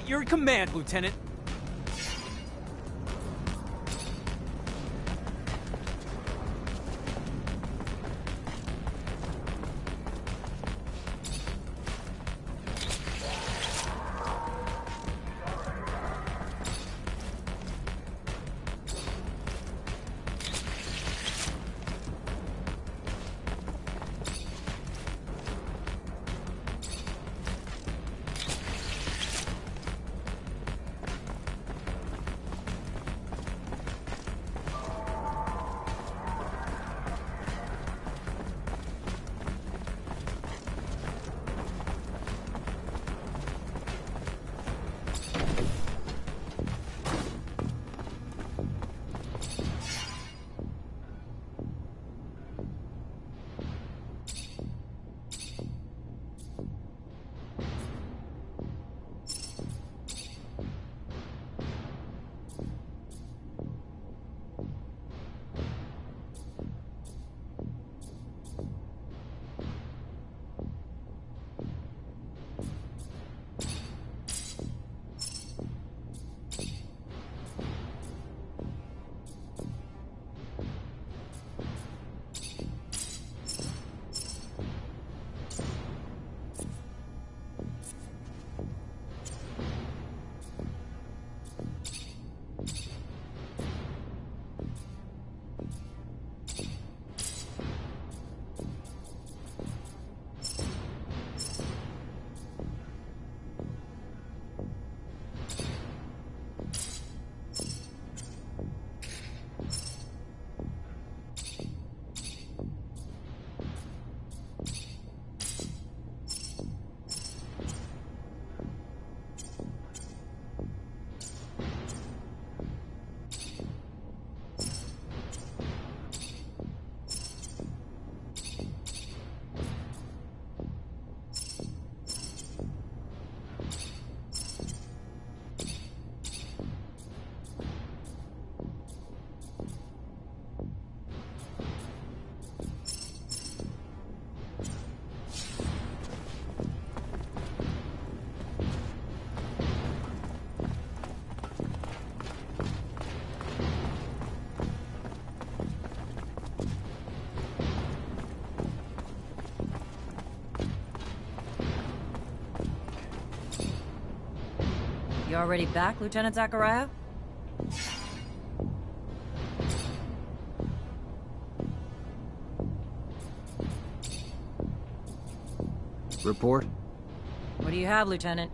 At your command, Lieutenant. You already back, Lieutenant Zachariah? Report? What do you have, Lieutenant?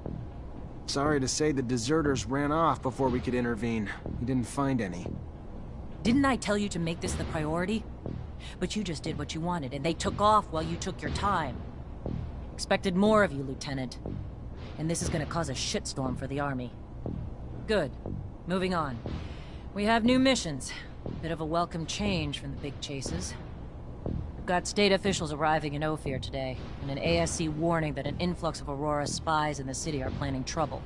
Sorry to say the deserters ran off before we could intervene. We didn't find any. Didn't I tell you to make this the priority? But you just did what you wanted, and they took off while you took your time. Expected more of you, Lieutenant. And this is gonna cause a shitstorm for the Army. Good. Moving on. We have new missions. Bit of a welcome change from the big chases. We've got state officials arriving in Ophir today, and an ASC warning that an influx of Aurora spies in the city are planning trouble.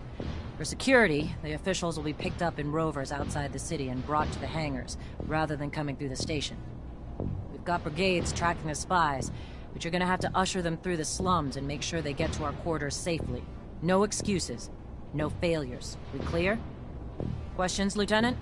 For security, the officials will be picked up in rovers outside the city and brought to the hangars, rather than coming through the station. We've got brigades tracking the spies, but you're gonna have to usher them through the slums and make sure they get to our quarters safely. No excuses. No failures. We clear? Questions, Lieutenant?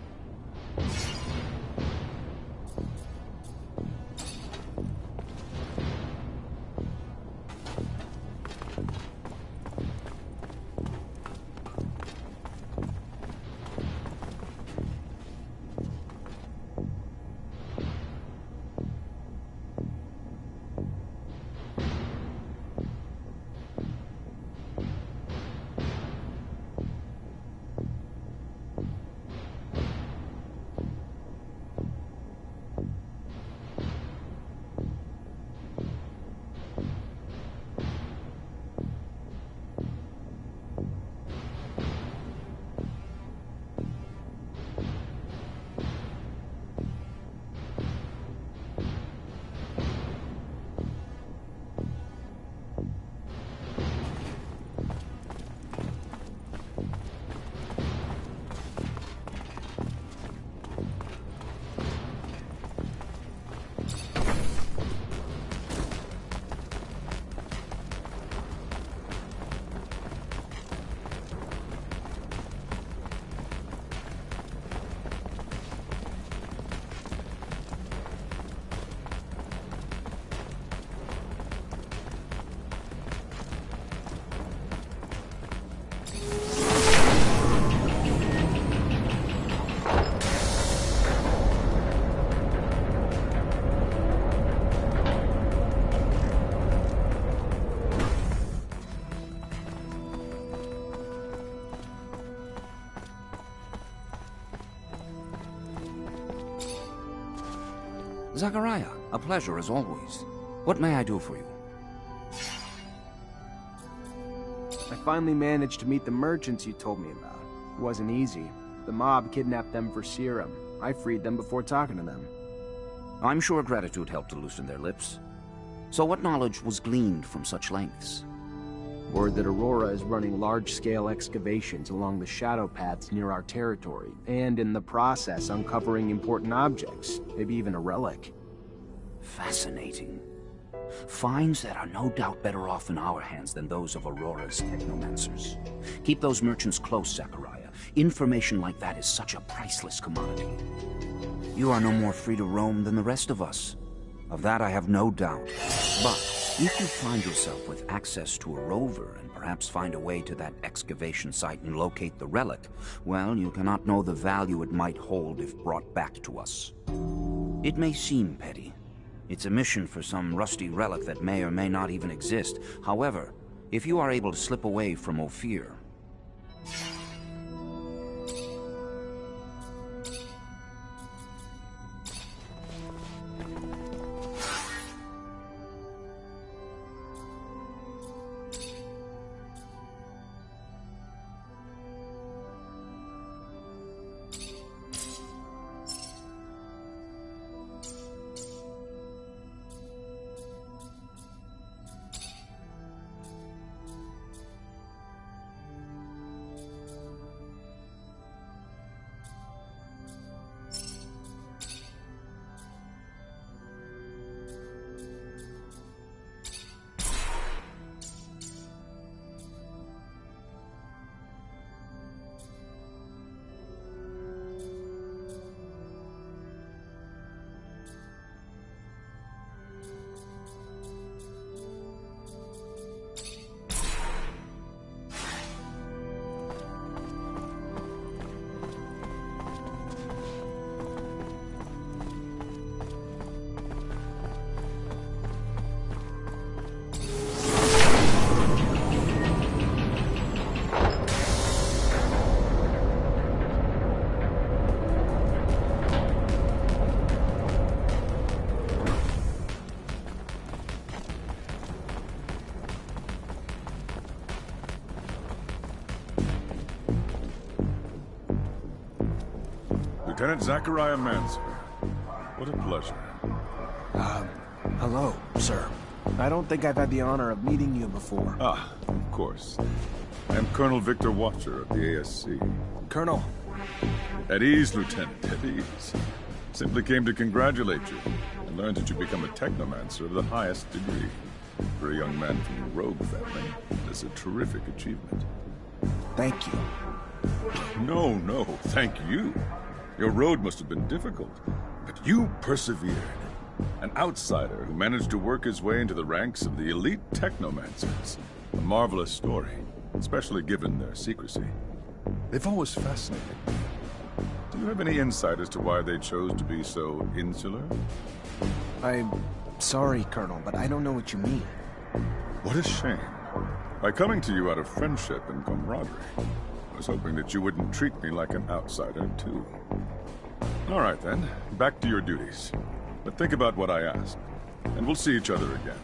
Zachariah, a pleasure as always. What may I do for you? I finally managed to meet the merchants you told me about. It wasn't easy. The mob kidnapped them for serum. I freed them before talking to them. I'm sure gratitude helped to loosen their lips. So what knowledge was gleaned from such lengths? Word that Aurora is running large-scale excavations along the shadow paths near our territory, and in the process uncovering important objects, maybe even a relic. Fascinating. Finds that are no doubt better off in our hands than those of Aurora's Technomancers. Keep those merchants close, Zachariah. Information like that is such a priceless commodity. You are no more free to roam than the rest of us. Of that I have no doubt. But if you find yourself with access to a rover and perhaps find a way to that excavation site and locate the relic, well, you cannot know the value it might hold if brought back to us. It may seem petty. It's a mission for some rusty relic that may or may not even exist. However, if you are able to slip away from Ophir, Lieutenant Zachariah Mancer. What a pleasure. Hello, sir. I don't think I've had the honor of meeting you before. Ah, of course. I'm Colonel Victor Watcher of the ASC. Colonel. At ease, Lieutenant, at ease. Simply came to congratulate you and learn that you become a Technomancer of the highest degree. For a young man from a rogue family, that's a terrific achievement. Thank you. No, thank you. Your road must have been difficult, but you persevered. An outsider who managed to work his way into the ranks of the elite Technomancers. A marvelous story, especially given their secrecy. They've always fascinated me. Do you have any insight as to why they chose to be so insular? I'm sorry, Colonel, but I don't know what you mean. What a shame. By coming to you out of friendship and camaraderie, I was hoping that you wouldn't treat me like an outsider, too. All right, then. Back to your duties. But think about what I asked, and we'll see each other again.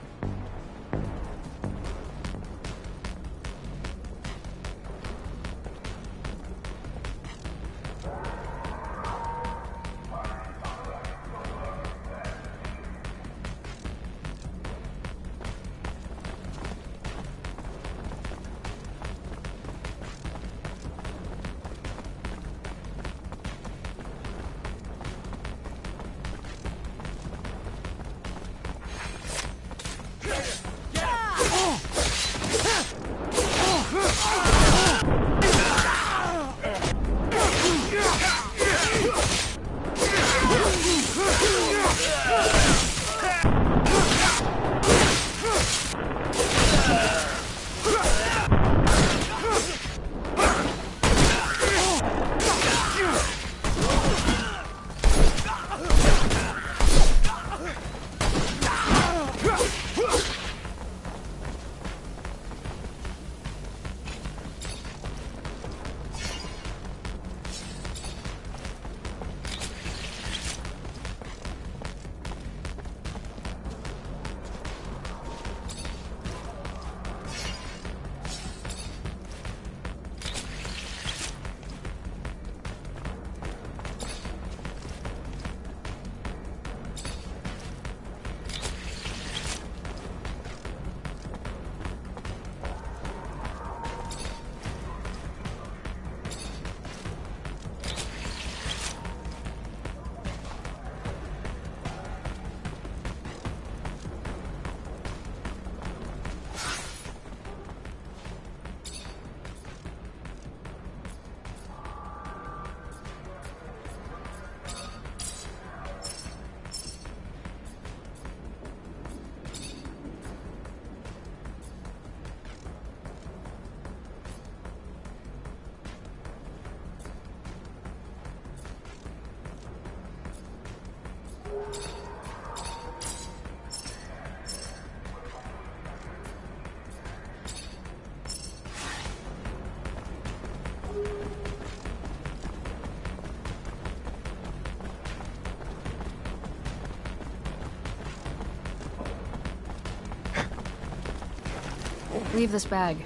Leave this bag,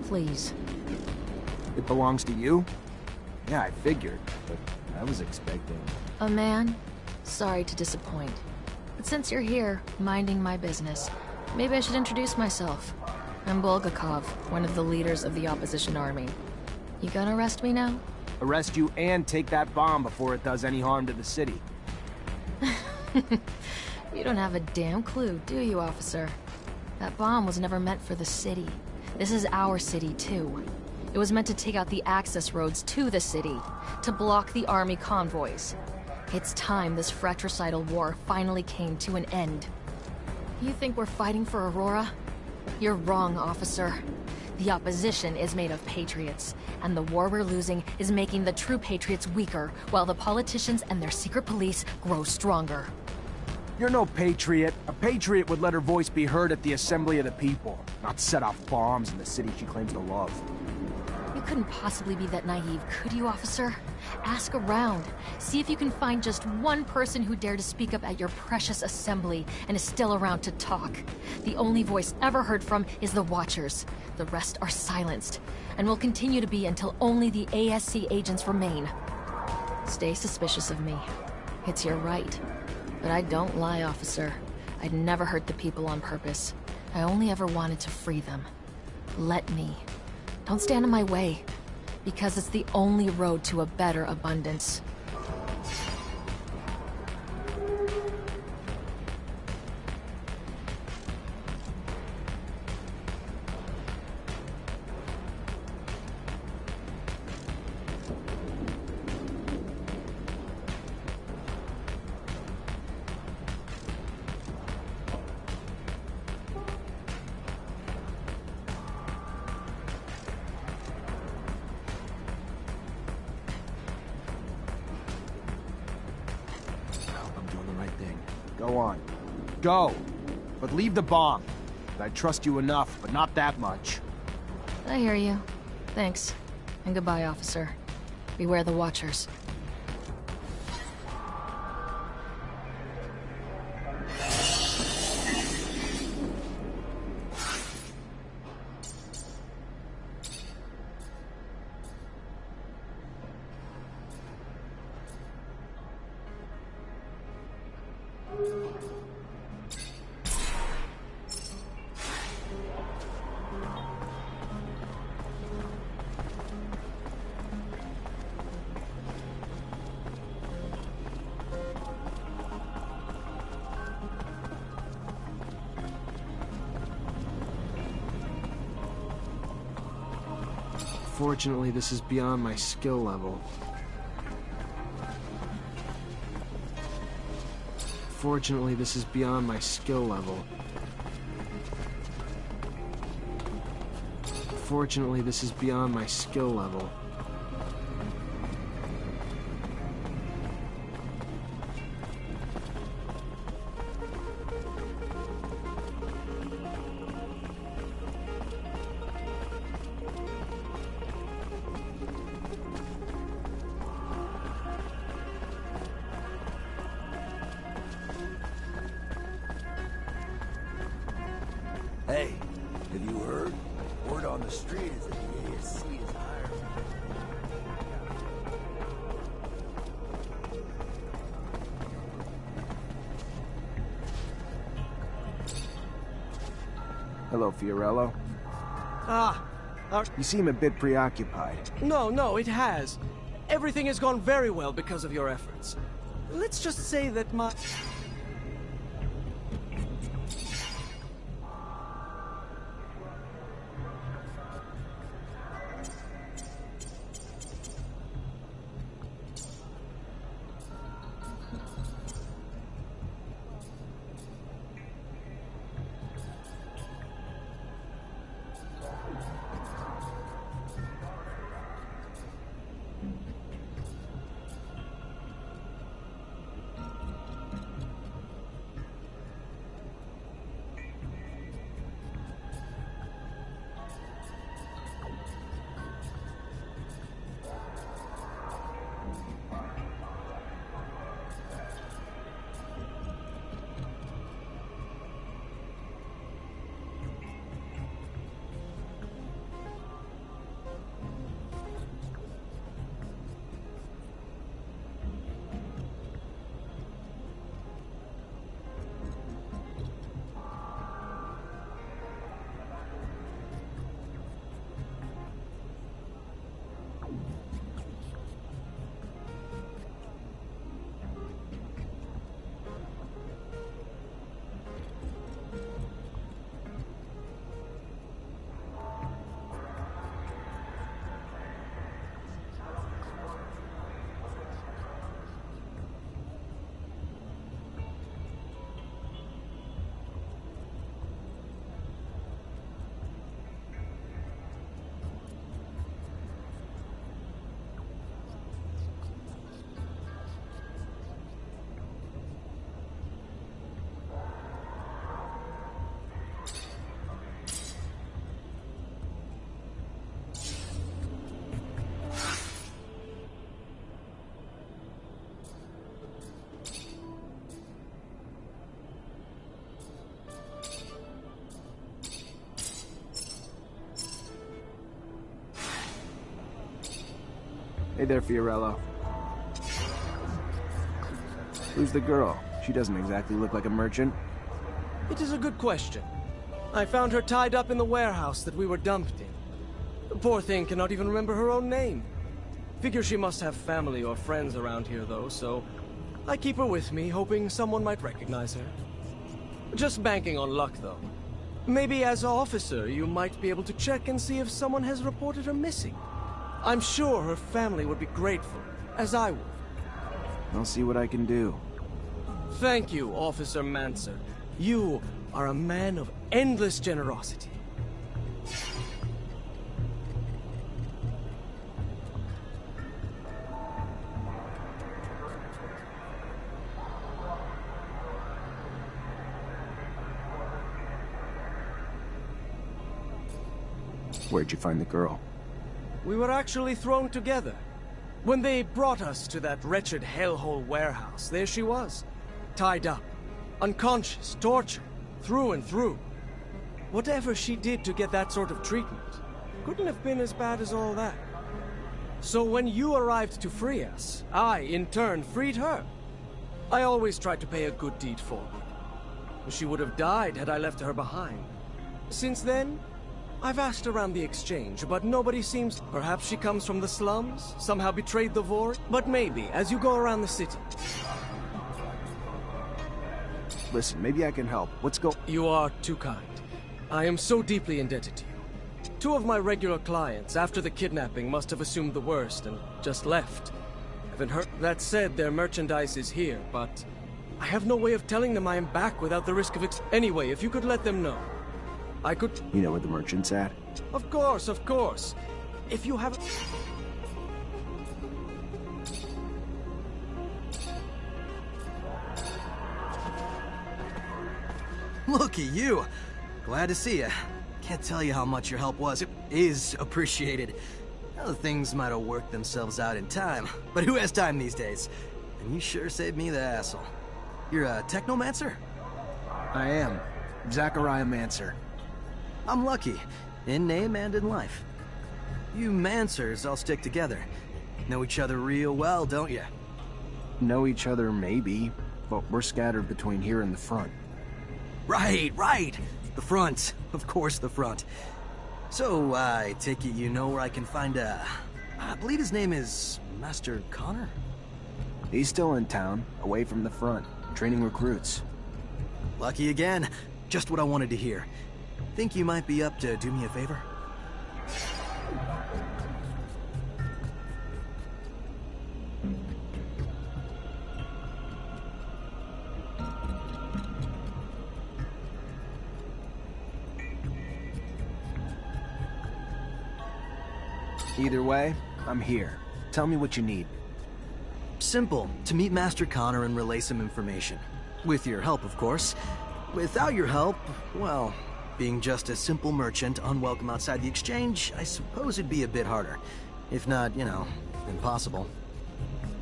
please. It belongs to you? Yeah, I figured, but I was expecting... A man? Sorry to disappoint. But since you're here, minding my business, maybe I should introduce myself. I'm Bulgakov, one of the leaders of the opposition army. You gonna arrest me now? Arrest you and take that bomb before it does any harm to the city. You don't have a damn clue, do you, officer? That bomb was never meant for the city. This is our city, too. It was meant to take out the access roads to the city, to block the army convoys. It's time this fratricidal war finally came to an end. You think we're fighting for Aurora? You're wrong, officer. The opposition is made of patriots, and the war we're losing is making the true patriots weaker, while the politicians and their secret police grow stronger. You're no patriot. A patriot would let her voice be heard at the assembly of the people, not set off bombs in the city she claims to love. You couldn't possibly be that naive, could you, officer? Ask around. See if you can find just one person who dared to speak up at your precious assembly and is still around to talk. The only voice ever heard from is the Watchers. The rest are silenced, and will continue to be until only the ASC agents remain. Stay suspicious of me. It's your right. But I don't lie, officer. I'd never hurt the people on purpose. I only ever wanted to free them. Let me. Don't stand in my way. Because it's the only road to a better abundance. Go on. Go! But leave the bomb. I trust you enough, but not that much. I hear you. Thanks. And goodbye, officer. Beware the Watchers. Fortunately, this is beyond my skill level. Fortunately, this is beyond my skill level. Fortunately, this is beyond my skill level. Hey, have you heard? Word on the street is that the ASC is hiring. Hello, Fiorello. You seem a bit preoccupied. No, it has. Everything has gone very well because of your efforts. Let's just say that my... Hey there, Fiorello. Who's the girl? She doesn't exactly look like a merchant. It is a good question. I found her tied up in the warehouse that we were dumped in. The poor thing cannot even remember her own name. Figure she must have family or friends around here, though, so I keep her with me, hoping someone might recognize her. Just banking on luck, though. Maybe as an officer, you might be able to check and see if someone has reported her missing. I'm sure her family would be grateful, as I would. I'll see what I can do. Thank you, Officer Mancer. You are a man of endless generosity. Where'd you find the girl? We were actually thrown together. When they brought us to that wretched hellhole warehouse, there she was. Tied up, unconscious, tortured, through and through. Whatever she did to get that sort of treatment couldn't have been as bad as all that. So when you arrived to free us, I, in turn, freed her. I always tried to pay a good deed forward. She would have died had I left her behind. Since then, I've asked around the exchange, but nobody seems... Perhaps she comes from the slums, somehow betrayed the Vor. But maybe, as you go around the city... Listen, maybe I can help. You are too kind. I am so deeply indebted to you. Two of my regular clients, after the kidnapping, must have assumed the worst and just left. Haven't heard... That said, their merchandise is here, but... I have no way of telling them I am back without the risk of... Anyway, if you could let them know. I could... You know where the merchant's at? Of course, of course. If you have... Looky you. Glad to see you. Can't tell you how much your help was. It is appreciated. Other things might have worked themselves out in time, but who has time these days? And you sure saved me the hassle. You're a Technomancer? I am. Zachariah Mancer. I'm lucky, in name and in life. You Mancers all stick together. Know each other real well, don't you? Know each other, maybe, but we're scattered between here and the front. Right. The front. Of course, the front. So, I take it you know where I can find I believe his name is Master Connor? He's still in town, away from the front, training recruits. Lucky again. Just what I wanted to hear. Think you might be up to do me a favor? Either way, I'm here. Tell me what you need. Simple. To meet Master Connor and relay some information. With your help, of course. Without your help, well... Being just a simple merchant, unwelcome outside the exchange, I suppose it'd be a bit harder. If not, you know, impossible.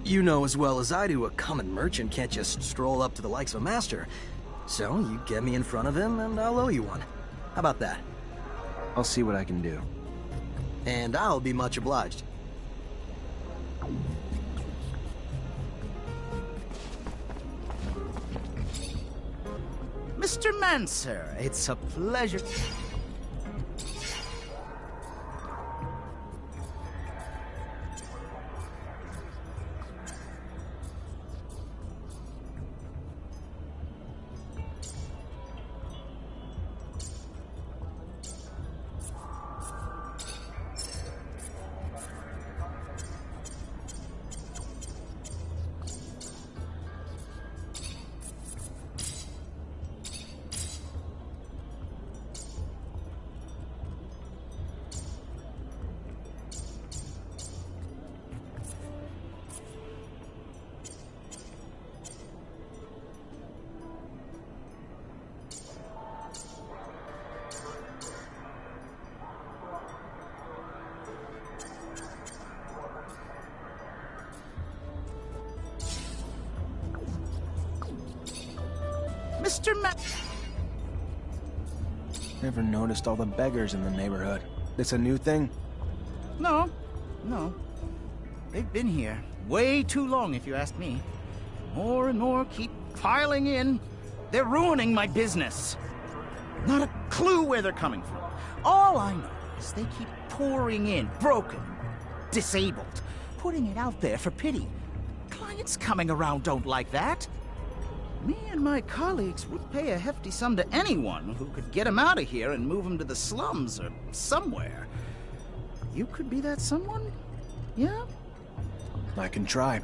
You know as well as I do, a common merchant can't just stroll up to the likes of a master. So, you get me in front of him, and I'll owe you one. How about that? I'll see what I can do. And I'll be much obliged. Mr. Mancer, it's a pleasure. Mr. Never noticed all the beggars in the neighborhood. This a new thing? No. They've been here way too long, if you ask me. More and more keep piling in. They're ruining my business. Not a clue where they're coming from. All I know is they keep pouring in, broken, disabled, putting it out there for pity. Clients coming around don't like that. Me and my colleagues would pay a hefty sum to anyone who could get them out of here and move them to the slums or somewhere. You could be that someone? Yeah? I can try.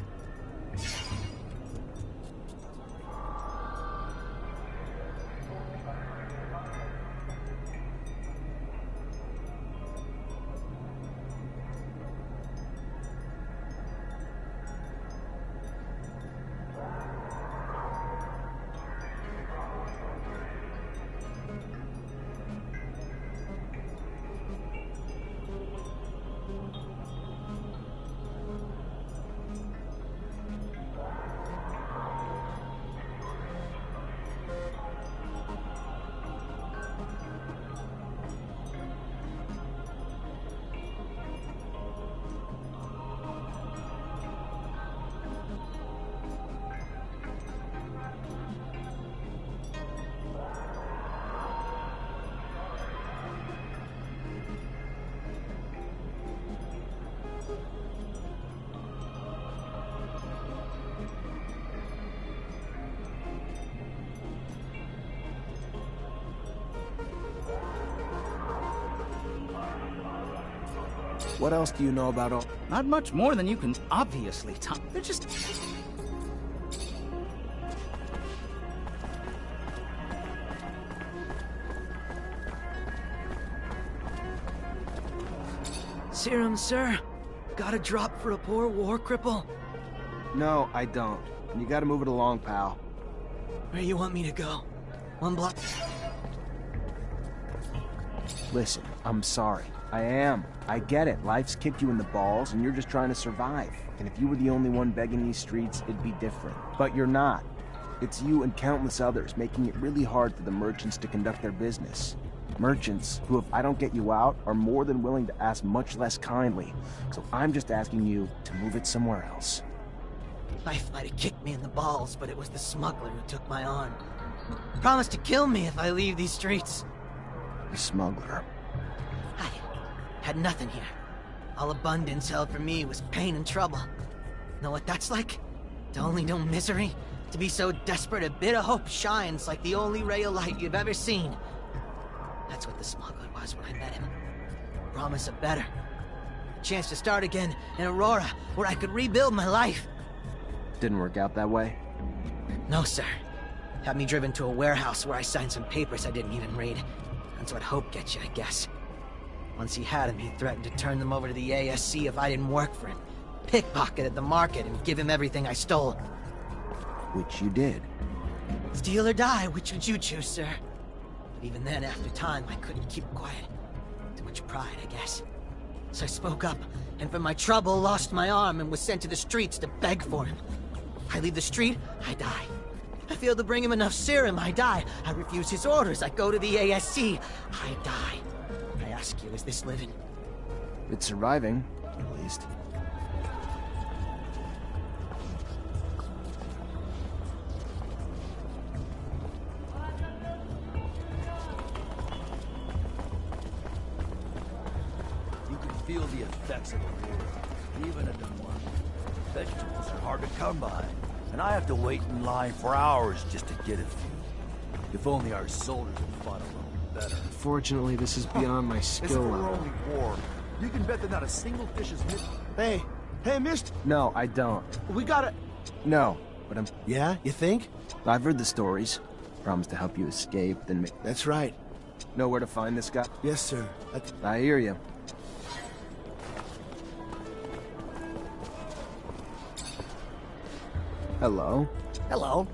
What else do you know about all... Not much more than you can obviously tell. They're just... Serum, sir? Got a drop for a poor war cripple? No, I don't. You gotta move it along, pal. Where you want me to go? One block? Listen, I'm sorry. I am. I get it. Life's kicked you in the balls, and you're just trying to survive. And if you were the only one begging these streets, it'd be different. But you're not. It's you and countless others, making it really hard for the merchants to conduct their business. Merchants who, if I don't get you out, are more than willing to ask much less kindly. So I'm just asking you to move it somewhere else. Life might have kicked me in the balls, but it was the smuggler who took my arm. Promised to kill me if I leave these streets. The smuggler. I had nothing here. All abundance held for me was pain and trouble. Know what that's like? To only know misery? To be so desperate a bit of hope shines like the only ray of light you've ever seen. That's what the smuggler was when I met him. Promise of better. A chance to start again in Aurora, where I could rebuild my life. Didn't work out that way? No, sir. Had me driven to a warehouse where I signed some papers I didn't even read. That's what hope gets you, I guess. Once he had him, he threatened to turn them over to the ASC if I didn't work for him. Pickpocket at the market and give him everything I stole. Which you did. Steal or die, which would you choose, sir? But even then, after time, I couldn't keep quiet. Too much pride, I guess. So I spoke up, and for my trouble, lost my arm and was sent to the streets to beg for him. I leave the street, I die. I fail to bring him enough serum, I die. I refuse his orders, I go to the ASC, I die. I ask you, is this living? It's surviving, at least. You can feel the effects of the war, even at the market. Vegetables are hard to come by, and I have to wait in line for hours just to get a few. If only our soldiers had fought a little better. Fortunately, this is beyond my skill It's a level. only war. You can bet that not a single fish is hit. Hey, missed? No, I don't. We gotta... No, but I'm... Yeah, you think? I've heard the stories. Promised to help you escape, then make... That's right. Know where to find this guy? Yes, sir. I hear you. Hello? Hello.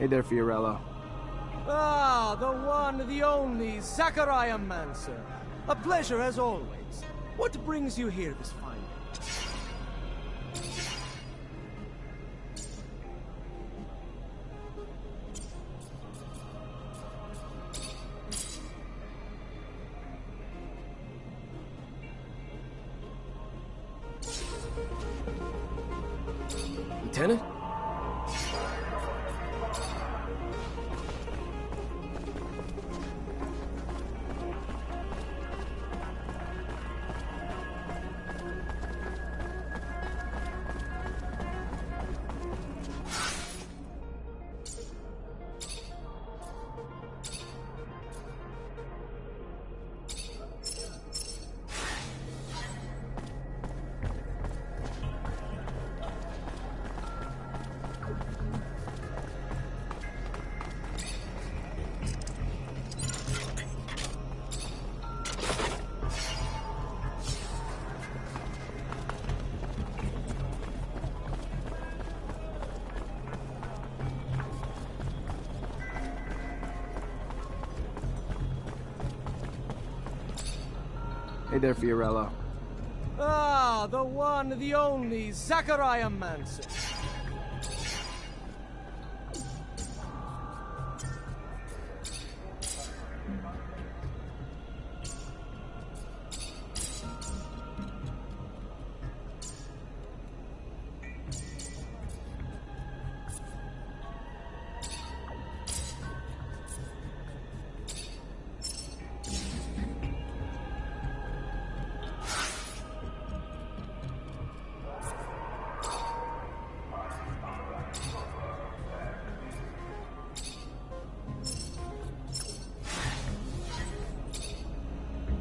Hey there, Fiorello. Ah, the one, the only, Technomancer. A pleasure as always. What brings you here this fine day? Lieutenant? Hey there, Fiorello. Ah, the one, the only, Technomancer.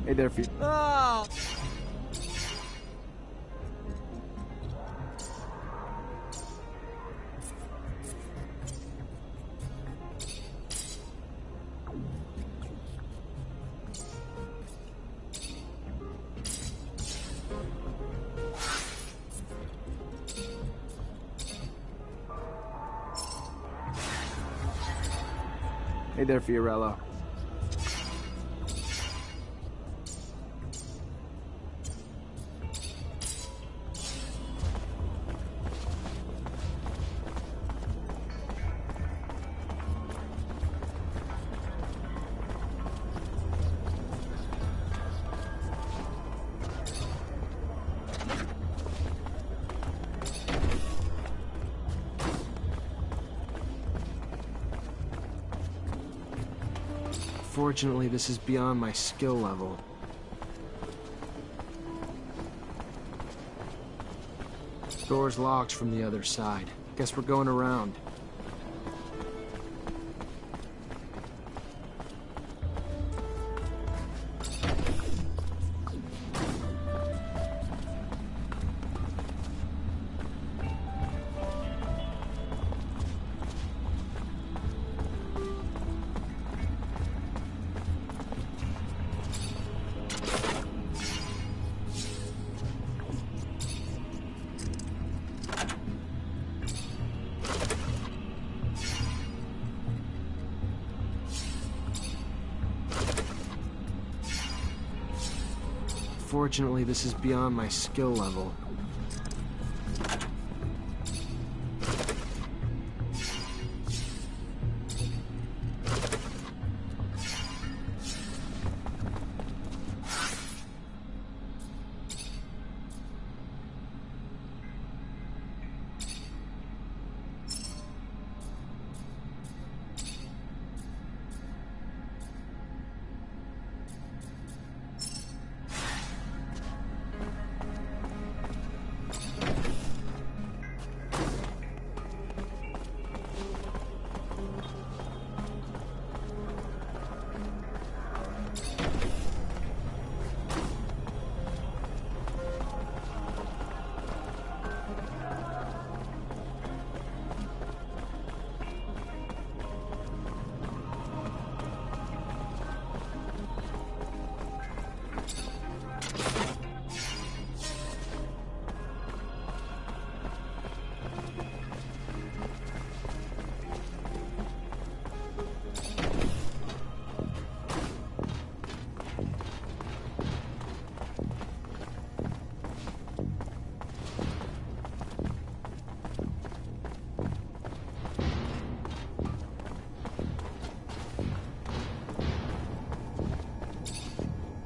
Hey there, Fiorello. Ah! Hey there, Fiorello. Fortunately, this is beyond my skill level. Door's locked from the other side. Guess we're going around. Fortunately, this is beyond my skill level.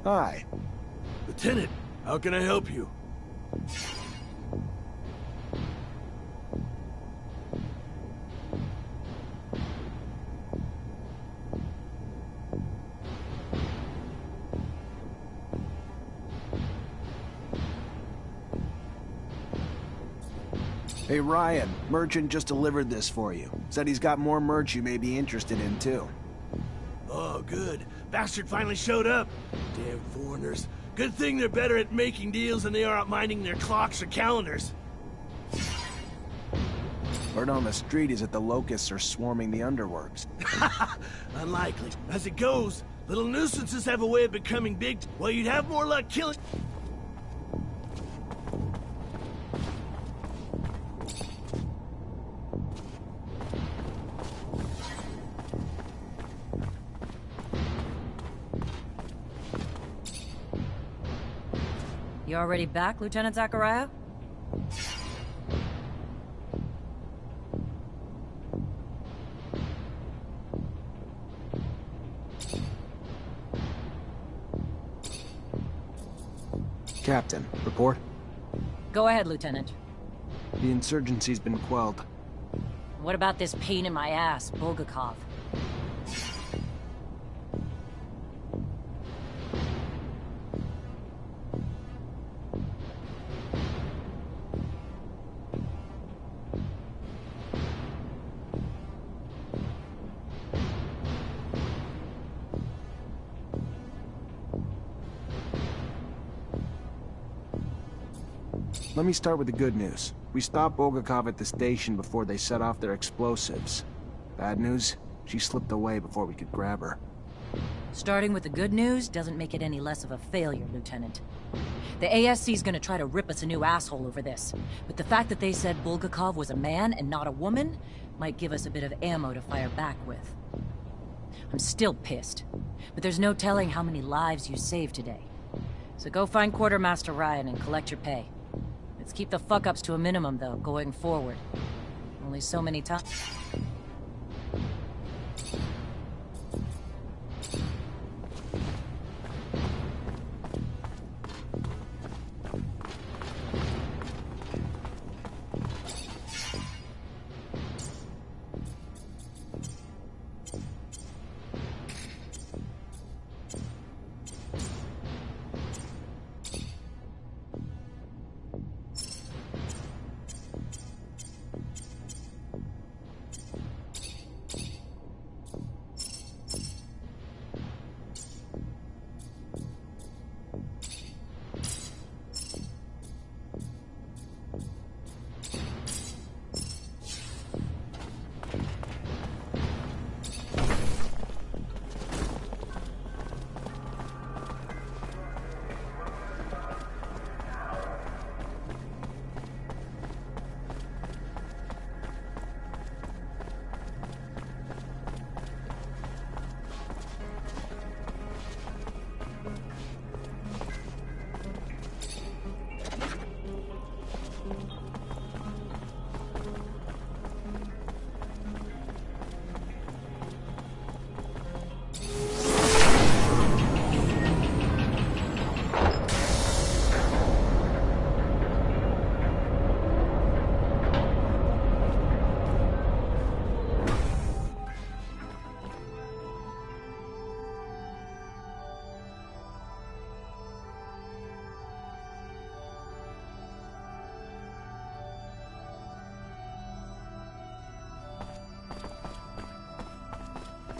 Hi. Lieutenant, how can I help you? Hey Ryan, Merchant just delivered this for you. Said he's got more merch you may be interested in too. Oh, good. Bastard finally showed up. Damn foreigners. Good thing they're better at making deals than they are at minding their clocks or calendars. Word on the street is that the locusts are swarming the underworks. Unlikely. As it goes, little nuisances have a way of becoming big. Well, you'd have more luck killing... You already back, Lieutenant Zachariah? Captain, report. Go ahead, Lieutenant. The insurgency's been quelled. What about this pain in my ass, Bulgakov? Let me start with the good news. We stopped Bulgakov at the station before they set off their explosives. Bad news? She slipped away before we could grab her. Starting with the good news doesn't make it any less of a failure, Lieutenant. The ASC's gonna try to rip us a new asshole over this, but the fact that they said Bulgakov was a man and not a woman might give us a bit of ammo to fire back with. I'm still pissed, but there's no telling how many lives you saved today. So go find Quartermaster Ryan and collect your pay. Let's keep the fuck-ups to a minimum, though, going forward. Only so many times.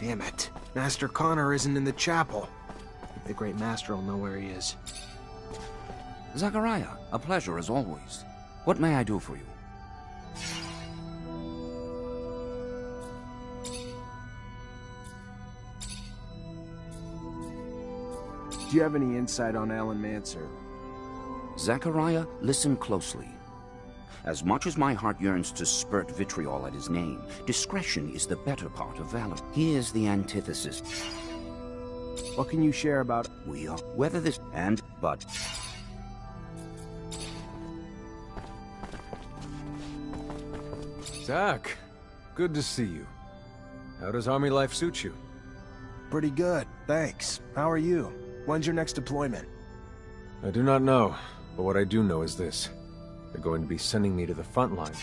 Damn it. Master Connor isn't in the chapel. The Great Master will know where he is. Zachariah, a pleasure as always. What may I do for you? Do you have any insight on Alan Mancer? Zachariah, listen closely. As much as my heart yearns to spurt vitriol at his name, discretion is the better part of valor. Here's the antithesis. What can you share about... We are... Whether this... and... but... Zach, good to see you. How does army life suit you? Pretty good, thanks. How are you? When's your next deployment? I do not know, but what I do know is this. They're going to be sending me to the front line.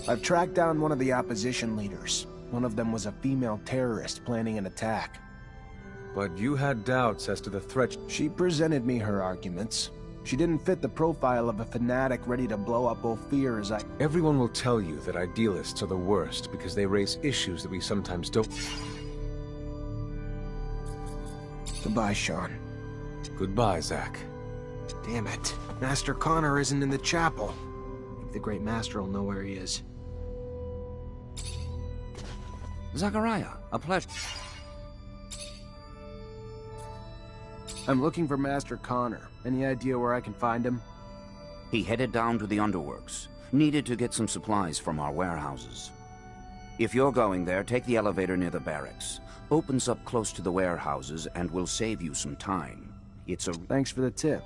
I've tracked down one of the opposition leaders. One of them was a female terrorist planning an attack. But you had doubts as to the threat. She presented me her arguments. She didn't fit the profile of a fanatic ready to blow up Ophir as I... Everyone will tell you that idealists are the worst because they raise issues that we sometimes don't. Goodbye, Sean. Goodbye, Zach. Damn it. Master Connor isn't in the chapel. I think the Great Master will know where he is. Zachariah, a pleasure. I'm looking for Master Connor. Any idea where I can find him? He headed down to the underworks. Needed to get some supplies from our warehouses. If you're going there, take the elevator near the barracks. Opens up close to the warehouses and will save you some time. It's a... Thanks for the tip.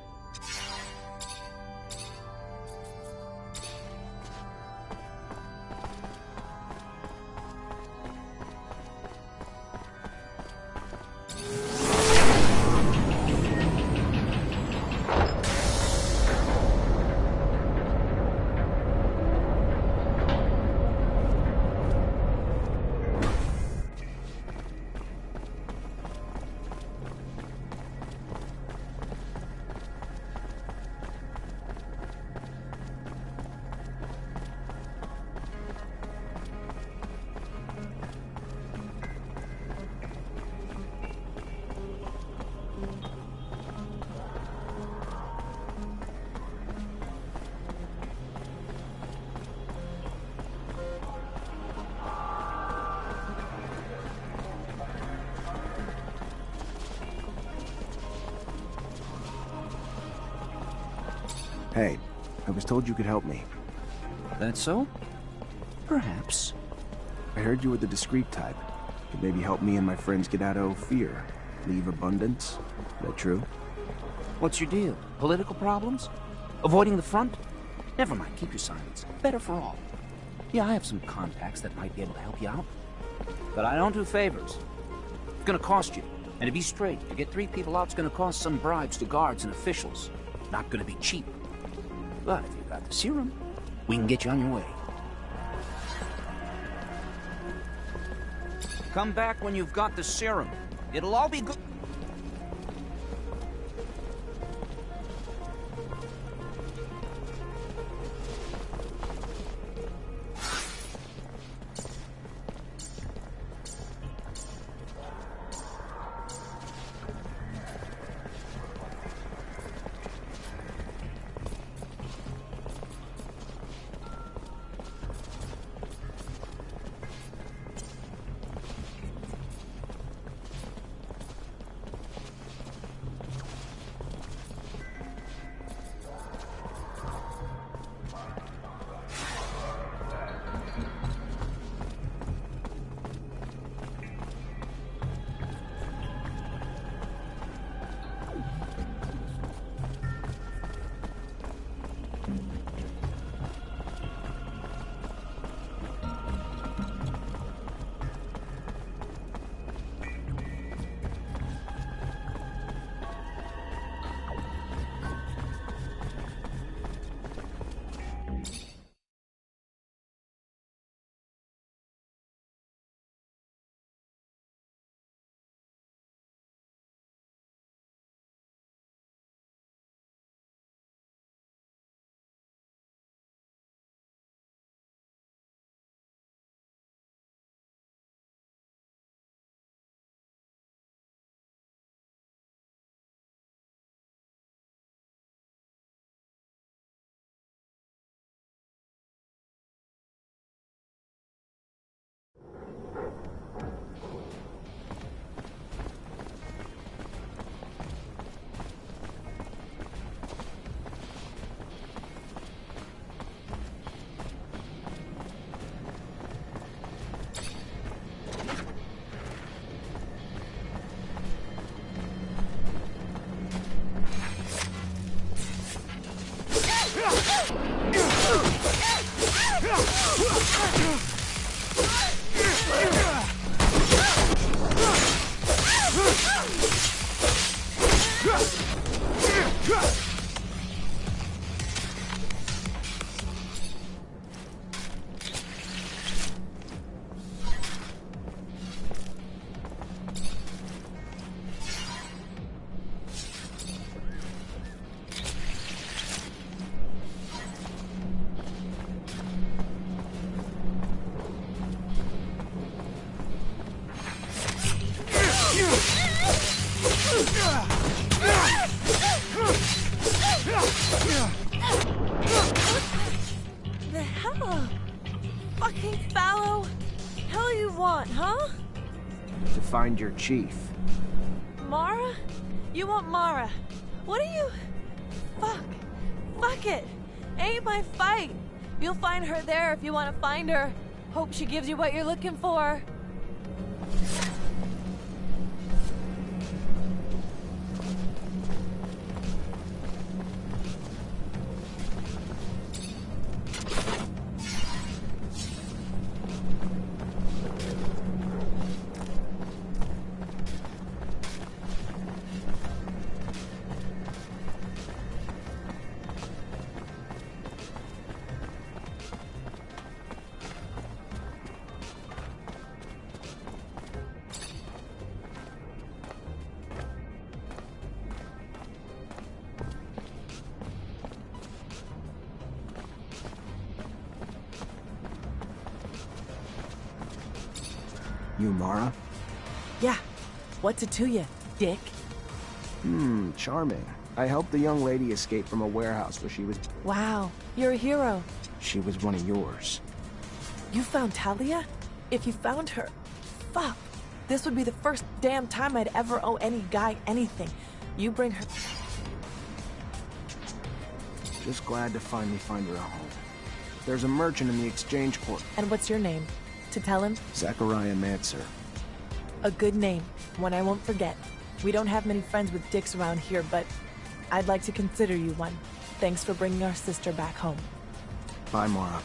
Hey, I was told you could help me. That so? Perhaps. I heard you were the discreet type. Could maybe help me and my friends get out of fear. Leave abundance. Is that true? What's your deal? Political problems? Avoiding the front? Never mind, keep your silence. Better for all. Yeah, I have some contacts that might be able to help you out. But I don't do favors. It's gonna cost you. And to be straight, to get 3 people out, it's gonna cost some bribes to guards and officials. Not gonna be cheap. But if you got the serum, we can get you on your way. Come back when you've got the serum. It'll all be good. The hell? Fucking fallow? Hell you want, huh? To find your chief. Mara? You want Mara? What are you... Fuck. Fuck it. Ain't my fight. You'll find her there if you want to find her. Hope she gives you what you're looking for. You, Mara? Yeah. What's it to you, dick? Charming. I helped the young lady escape from a warehouse where she was... Wow, you're a hero. She was one of yours. You found Talia? If you found her... Fuck. This would be the first damn time I'd ever owe any guy anything. You bring her... Just glad to finally find her a home. There's a merchant in the exchange port. And what's your name? To tell him? Technomancer. A good name. One I won't forget. We don't have many friends with dicks around here, but I'd like to consider you one. Thanks for bringing our sister back home. Bye, Mara.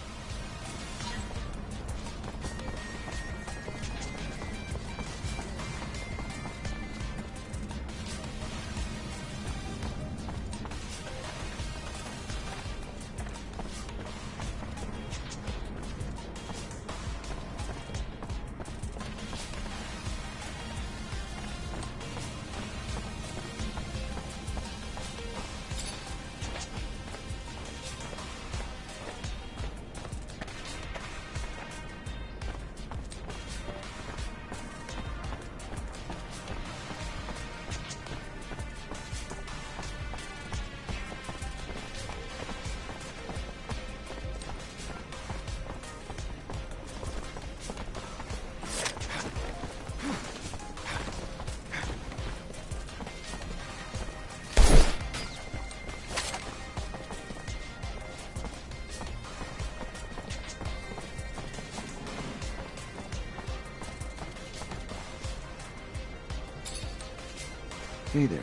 Hey there.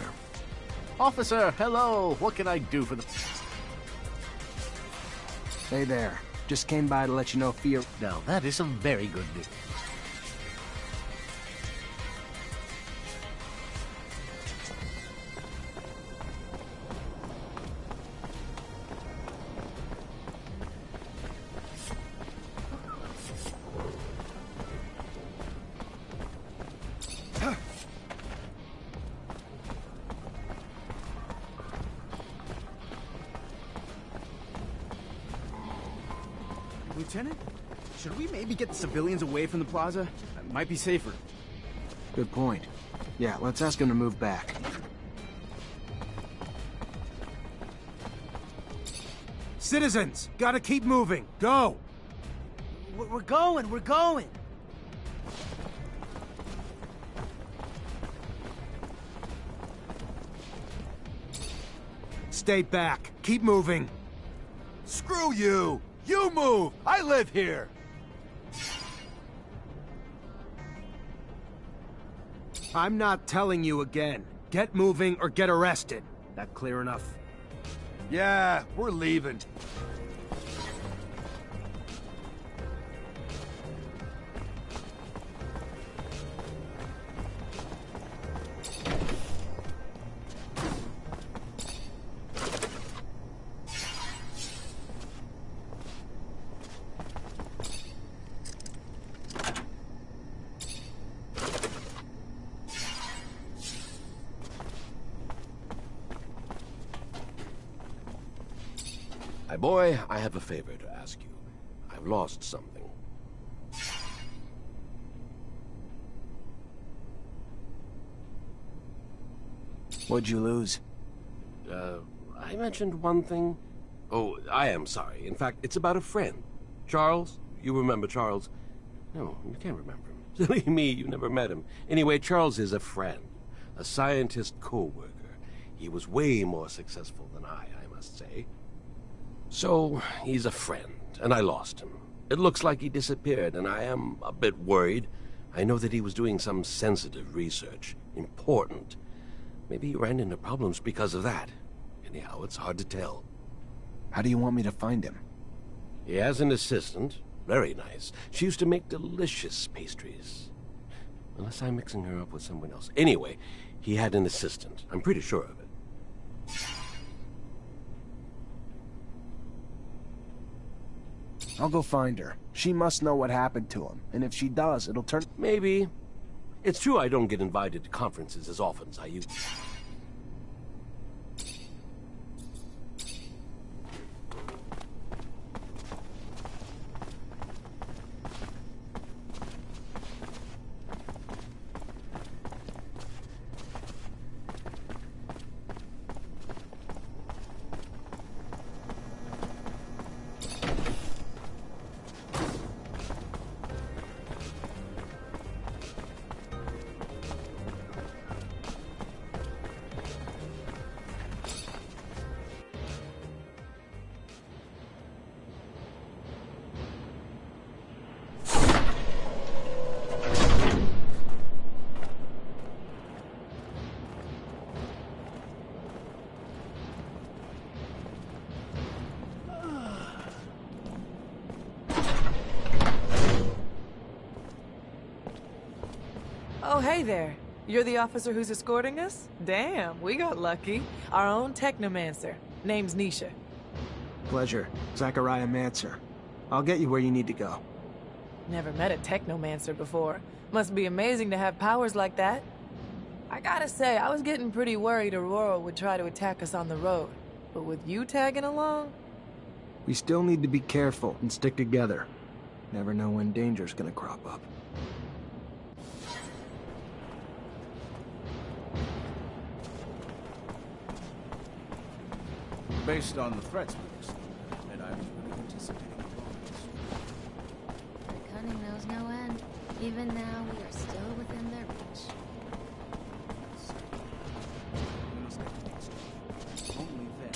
Officer, hello. What can I do for the... Hey there. Just came by to let you know Fia... Now, that is some very good news. Lieutenant? Should we maybe get the civilians away from the plaza? That might be safer. Good point. Yeah, let's ask him to move back. Citizens! Gotta keep moving! Go! We're going! Stay back. Keep moving. Screw you! You move! I live here! I'm not telling you again. Get moving or get arrested. That clear enough? Yeah, we're leaving. My boy, I have a favor to ask you. I've lost something. What'd you lose? I mentioned one thing. Oh, I am sorry. In fact, it's about a friend. Charles? You remember Charles? No, you can't remember him. Silly me, you never met him. Anyway, Charles is a friend. A scientist co-worker. He was way more successful than I must say. So, he's a friend, and I lost him. It looks like he disappeared, and I am a bit worried. I know that he was doing some sensitive research. Important. Maybe he ran into problems because of that. Anyhow, it's hard to tell. How do you want me to find him? He has an assistant. Very nice. She used to make delicious pastries. Unless I'm mixing her up with someone else. Anyway, he had an assistant. I'm pretty sure of it. I'll go find her. She must know what happened to him, and if she does, it'll turn... Maybe. It's true I don't get invited to conferences as often as I used to. Oh, hey there. You're the officer who's escorting us? Damn, we got lucky. Our own Technomancer. Name's Nisha. Pleasure. Zachariah Mancer. I'll get you where you need to go. Never met a Technomancer before. Must be amazing to have powers like that. I gotta say, I was getting pretty worried Aurora would try to attack us on the road. But with you tagging along? We still need to be careful and stick together. Never know when danger's gonna crop up. Based on the threats we received, and I was really anticipating Their cunning knows no end. Even now, we are still within their reach. only then.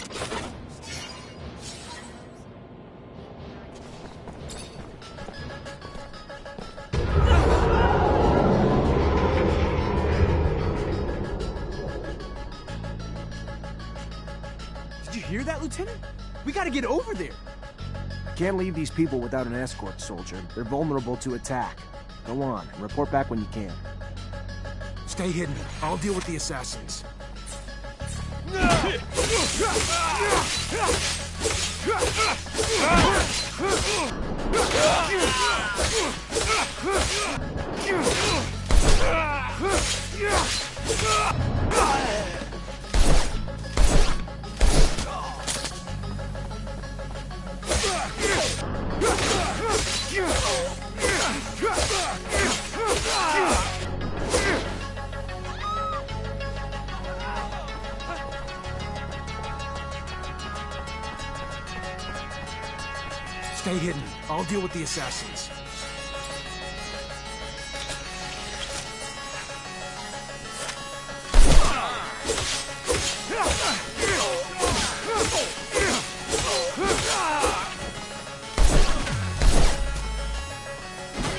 Did you hear that, Lieutenant? We gotta get over there. Can't leave these people without an escort, soldier. They're vulnerable to attack. Go on, and report back when you can. Stay hidden. I'll deal with the assassins. Stay hidden. I'll deal with the assassins.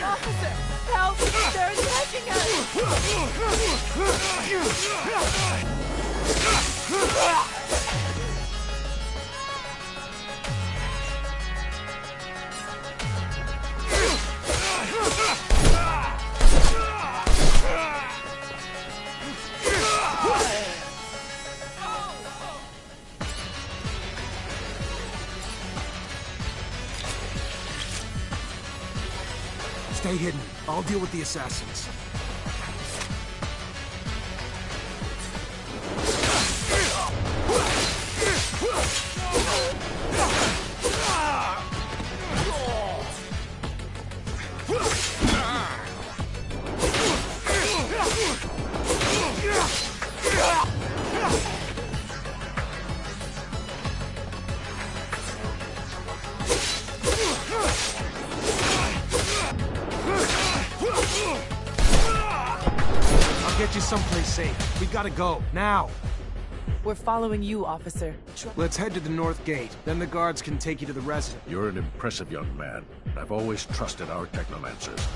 Officer, help! They're attacking us! Stay hidden. I'll deal with the assassins. you someplace safe. We gotta go, now. We're following you, officer. Let's head to the north gate. Then the guards can take you to the residence. You're an impressive young man. I've always trusted our Technomancers.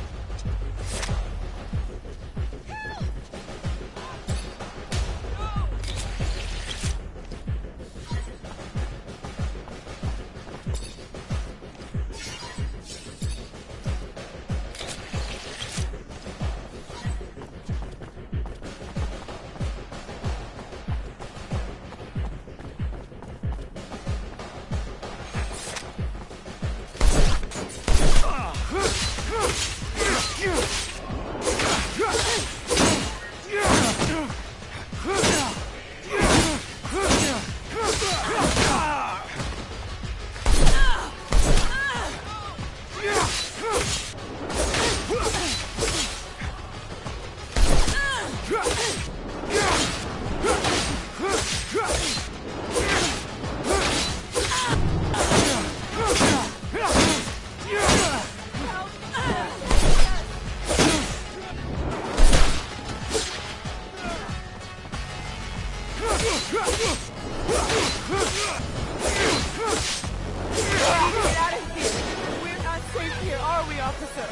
Get out of here! We're not safe here, are we, officer?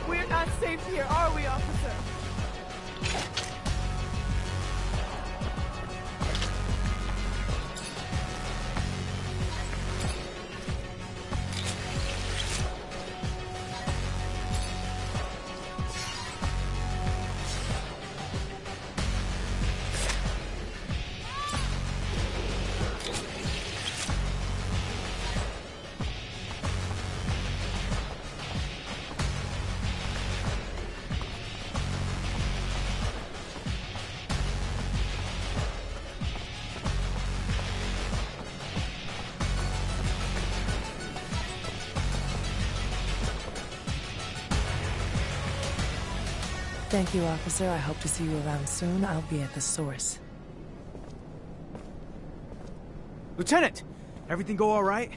We're not safe here, are we, officer? Thank you, officer. I hope to see you around soon. I'll be at the source. Lieutenant! Everything go all right?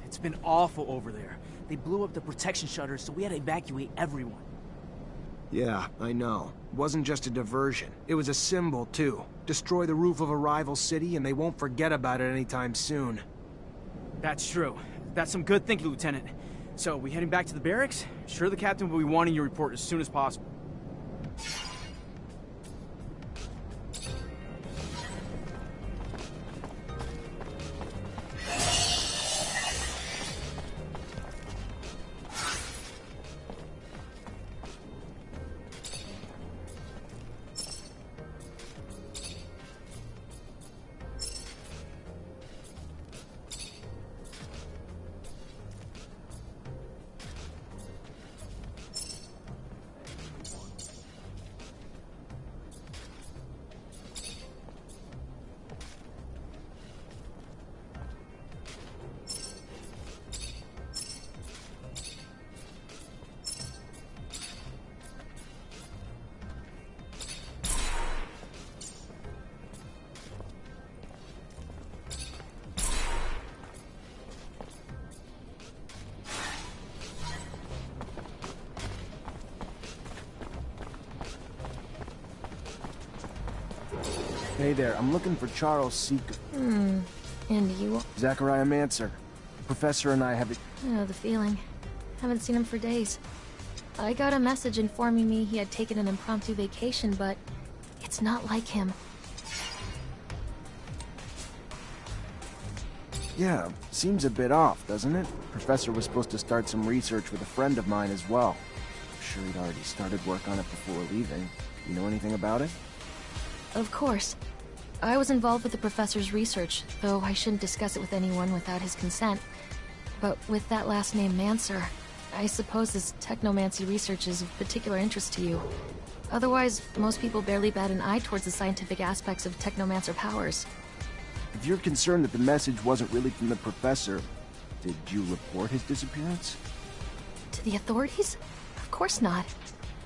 It's been awful over there. They blew up the protection shutters, so we had to evacuate everyone. Yeah, I know. It wasn't just a diversion. It was a symbol, too. Destroy the roof of a rival city, and they won't forget about it anytime soon. That's true. That's some good thinking, Lieutenant. So, we heading back to the barracks? Sure the captain will be wanting your report as soon as possible. Hey there, I'm looking for Charles Seeker. And you? Zachariah Mancer. The professor and I have... I know the feeling. Haven't seen him for days. I got a message informing me he had taken an impromptu vacation, but it's not like him. Yeah, seems a bit off, doesn't it? Professor was supposed to start some research with a friend of mine as well. I'm sure he'd already started work on it before leaving. You know anything about it? Of course. I was involved with the professor's research, though I shouldn't discuss it with anyone without his consent. But with that last name, Mancer, I suppose this technomancy research is of particular interest to you. Otherwise, most people barely bat an eye towards the scientific aspects of technomancer powers. If you're concerned that the message wasn't really from the professor, did you report his disappearance? To the authorities? Of course not.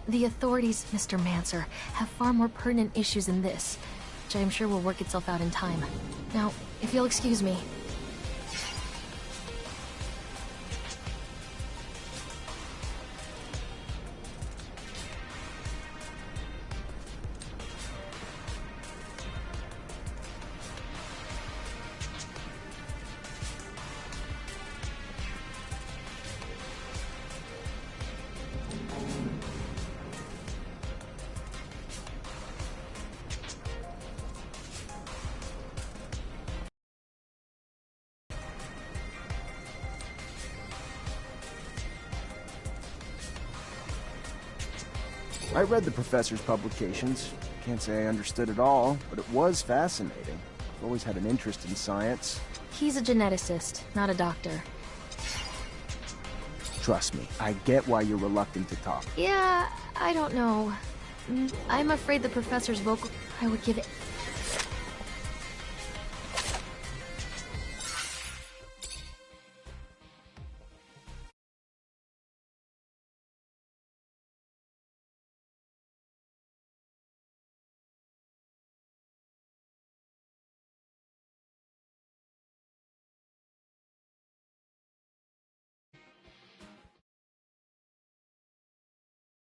The authorities, Mr. Mancer, have far more pertinent issues than this, which I am sure will work itself out in time. Now, if you'll excuse me. I read the professor's publications. Can't say I understood it all, but it was fascinating. I've always had an interest in science. He's a geneticist, not a doctor. Trust me, I get why you're reluctant to talk. Yeah, I don't know. I'm afraid the professor's vocal... I would give